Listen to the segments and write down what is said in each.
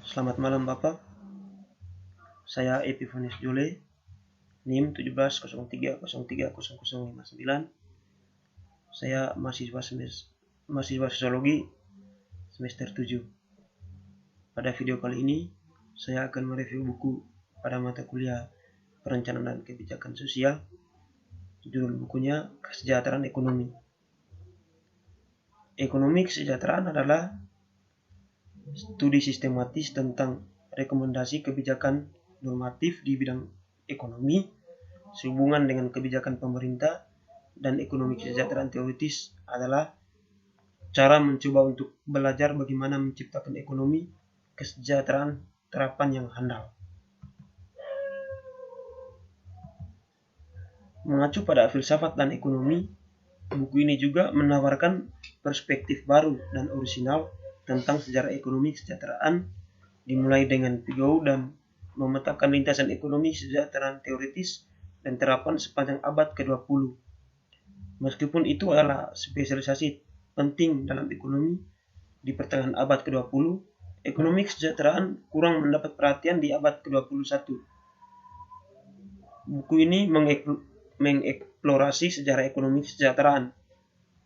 Selamat malam Bapak, saya Epifanius Jole, NIM 1703030059. Saya mahasiswa sosiologi semester 7. Pada video kali ini, saya akan mereview buku pada mata kuliah Perencanaan dan Kebijakan Sosial. Judul bukunya Kesejahteraan Ekonomi. Ekonomi kesejahteraan adalah studi sistematis tentang rekomendasi kebijakan normatif di bidang ekonomi sehubungan dengan kebijakan pemerintah, dan ekonomi kesejahteraan teoritis adalah cara mencoba untuk belajar bagaimana menciptakan ekonomi kesejahteraan terapan yang handal. Mengacu pada filsafat dan ekonomi, buku ini juga menawarkan perspektif baru dan orisinal tentang sejarah ekonomi kesejahteraan, dimulai dengan Pigou dan memetakan lintasan ekonomi kesejahteraan teoritis dan terapan sepanjang abad ke-20. Meskipun itu adalah spesialisasi penting dalam ekonomi di pertengahan abad ke-20, ekonomi kesejahteraan kurang mendapat perhatian di abad ke-21. Buku ini mengeksplorasi sejarah ekonomi kesejahteraan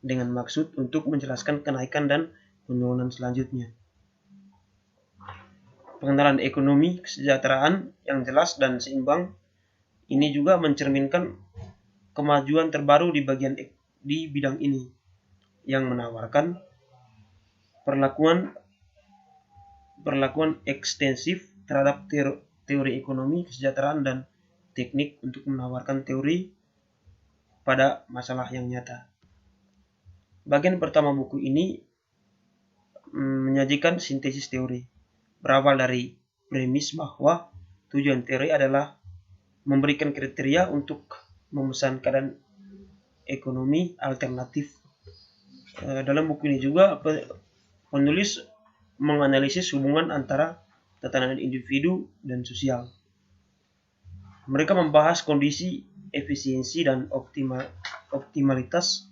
dengan maksud untuk menjelaskan kenaikan dan penurunan selanjutnya. Pengenalan ekonomi kesejahteraan yang jelas dan seimbang ini juga mencerminkan kemajuan terbaru di bidang ini yang menawarkan perlakuan ekstensif terhadap teori ekonomi kesejahteraan dan teknik untuk menawarkan teori pada masalah yang nyata. Bagian pertama buku ini menyajikan sintesis teori, berawal dari premis bahwa tujuan teori adalah memberikan kriteria untuk memesan keadaan ekonomi alternatif. Dalam buku ini juga penulis menganalisis hubungan antara tatanan individu dan sosial. Mereka membahas kondisi efisiensi dan optimalitas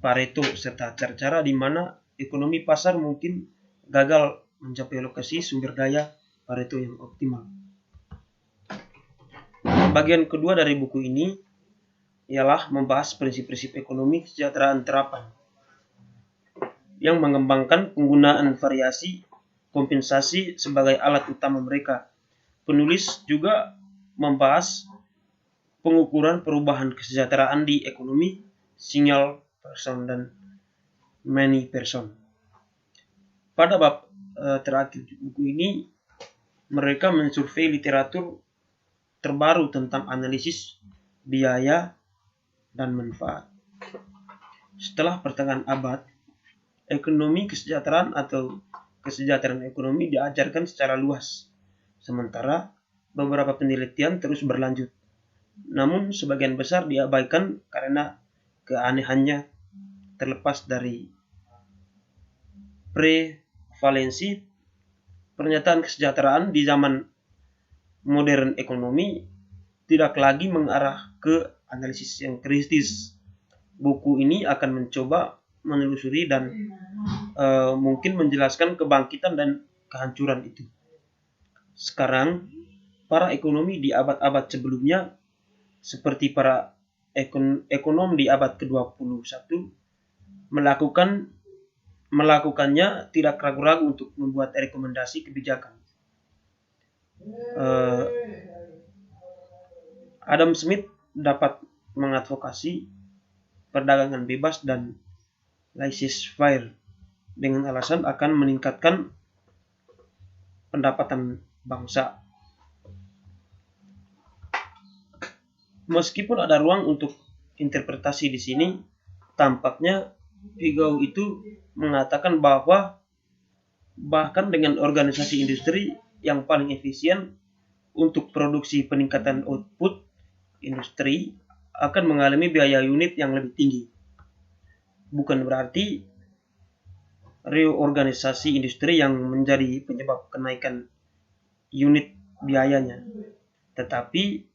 Pareto serta cara-cara di mana ekonomi pasar mungkin gagal mencapai lokasi sumber daya Pareto yang optimal. Bagian kedua dari buku ini ialah membahas prinsip-prinsip ekonomi kesejahteraan terapan yang mengembangkan penggunaan variasi kompensasi sebagai alat utama mereka. Penulis juga membahas pengukuran perubahan kesejahteraan di ekonomi single person dan many person. Pada bab terakhir buku ini, mereka mensurvei literatur terbaru tentang analisis biaya dan manfaat. Setelah pertengahan abad, ekonomi kesejahteraan atau kesejahteraan ekonomi diajarkan secara luas, sementara beberapa penelitian terus berlanjut. Namun sebagian besar diabaikan karena keanehannya, terlepas dari prevalensi pernyataan kesejahteraan di zaman modern ekonomi tidak lagi mengarah ke analisis yang kritis. Buku ini akan mencoba menelusuri dan mungkin menjelaskan kebangkitan dan kehancuran itu. Sekarang, para ekonomi di abad-abad sebelumnya, seperti para ekonom di abad ke-21, melakukannya tidak ragu-ragu untuk membuat rekomendasi kebijakan. Adam Smith dapat mengadvokasi perdagangan bebas dan laissez-faire dengan alasan akan meningkatkan pendapatan bangsa. Meskipun ada ruang untuk interpretasi di sini, tampaknya Pigou itu mengatakan bahwa bahkan dengan organisasi industri yang paling efisien untuk produksi peningkatan output, industri akan mengalami biaya unit yang lebih tinggi. Bukan berarti reorganisasi industri yang menjadi penyebab kenaikan unit biayanya, tetapi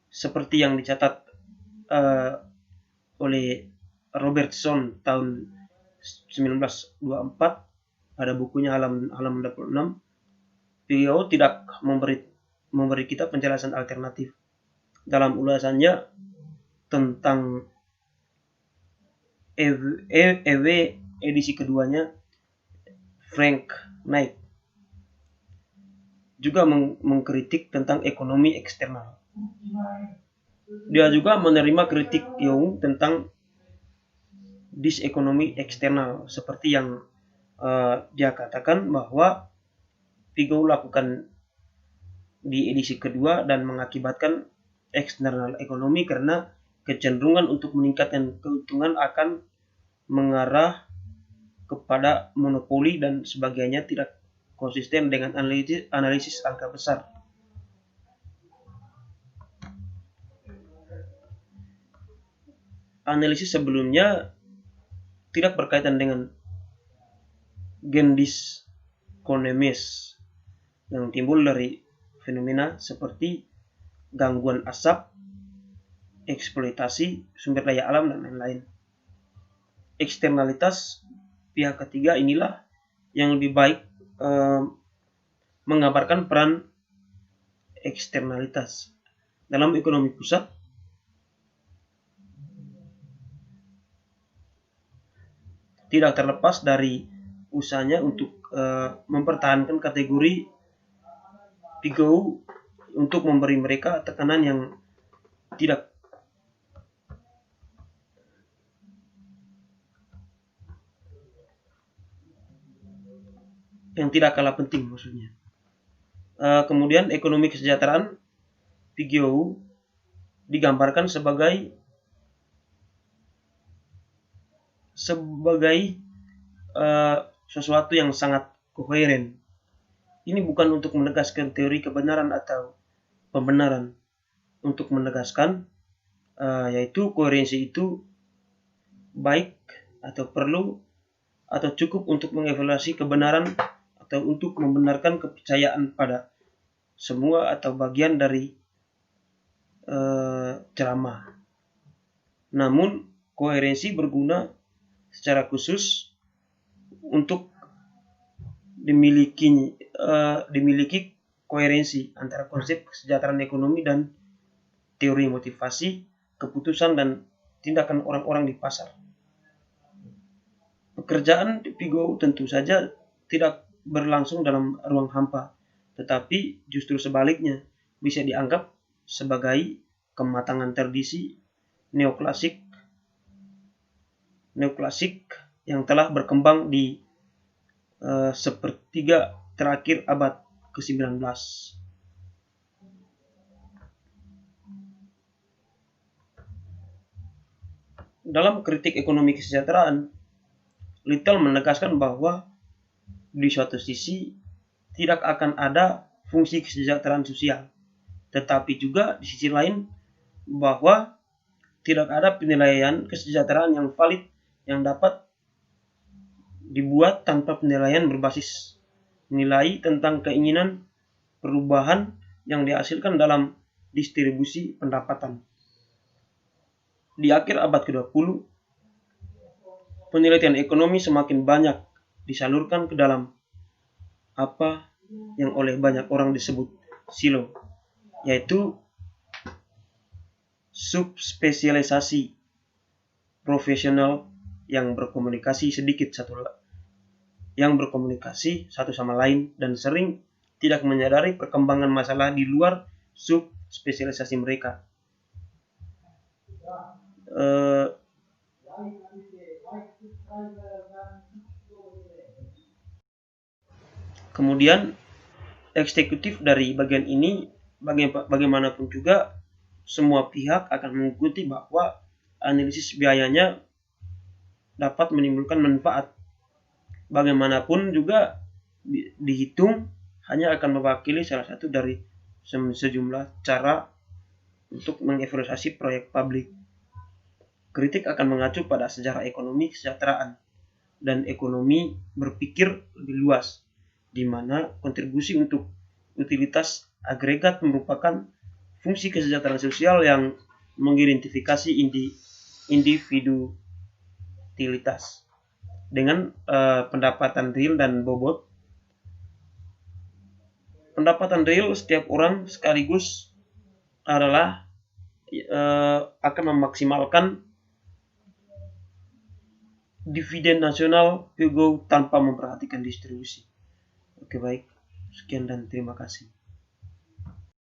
seperti yang dicatat oleh Robertson tahun 1924 pada bukunya halaman 26, Beliau tidak memberi kita penjelasan alternatif. Dalam ulasannya tentang EW edisi keduanya, Frank Knight juga mengkritik tentang ekonomi eksternal. Dia juga menerima kritik Young tentang disekonomi eksternal, seperti yang dia katakan bahwa Pigou lakukan di edisi kedua dan mengakibatkan eksternal ekonomi karena kecenderungan untuk meningkatkan keuntungan akan mengarah kepada monopoli dan sebagainya tidak konsisten dengan analisis angka besar. Analisis sebelumnya tidak berkaitan dengan gendiskonemes yang timbul dari fenomena seperti gangguan asap, eksploitasi sumber daya alam, dan lain-lain. Eksternalitas pihak ketiga inilah yang lebih baik mengabarkan peran eksternalitas dalam ekonomi pusat. Tidak terlepas dari usahanya untuk mempertahankan kategori Pigou untuk memberi mereka tekanan yang tidak kalah penting maksudnya. Kemudian ekonomi kesejahteraan Pigou digambarkan sebagai sesuatu yang sangat koheren. Ini bukan untuk menegaskan teori kebenaran atau pembenaran, untuk menegaskan yaitu koherensi itu baik atau perlu atau cukup untuk mengevaluasi kebenaran atau untuk membenarkan kepercayaan pada semua atau bagian dari ceramah. Namun koherensi berguna secara khusus untuk dimiliki koherensi antara konsep kesejahteraan ekonomi dan teori motivasi, keputusan, dan tindakan orang-orang di pasar. Pekerjaan Pigou tentu saja tidak berlangsung dalam ruang hampa, tetapi justru sebaliknya bisa dianggap sebagai kematangan tradisi neoklasik yang telah berkembang di sepertiga terakhir abad ke-19. Dalam kritik ekonomi kesejahteraan, Little menegaskan bahwa di suatu sisi tidak akan ada fungsi kesejahteraan sosial, tetapi juga di sisi lain bahwa tidak ada penilaian kesejahteraan yang valid yang dapat dibuat tanpa penilaian berbasis nilai tentang keinginan perubahan yang dihasilkan dalam distribusi pendapatan. Di akhir abad ke-20, penelitian ekonomi semakin banyak disalurkan ke dalam apa yang oleh banyak orang disebut silo, yaitu subspesialisasi profesional yang berkomunikasi satu sama lain dan sering tidak menyadari perkembangan masalah di luar subspesialisasi mereka. Kemudian eksekutif dari bagian ini bagaimanapun juga semua pihak akan mengikuti bahwa analisis biayanya dapat menimbulkan manfaat. Bagaimanapun juga dihitung hanya akan mewakili salah satu dari sejumlah cara untuk mengevaluasi proyek publik. Kritik akan mengacu pada sejarah ekonomi kesejahteraan dan ekonomi berpikir lebih luas, di mana kontribusi untuk utilitas agregat merupakan fungsi kesejahteraan sosial yang mengidentifikasi individu utilitas dengan pendapatan real dan bobot. pendapatan real setiap orang sekaligus adalah akan memaksimalkan dividen nasional PGO tanpa memperhatikan distribusi. Oke, baik. Sekian dan terima kasih.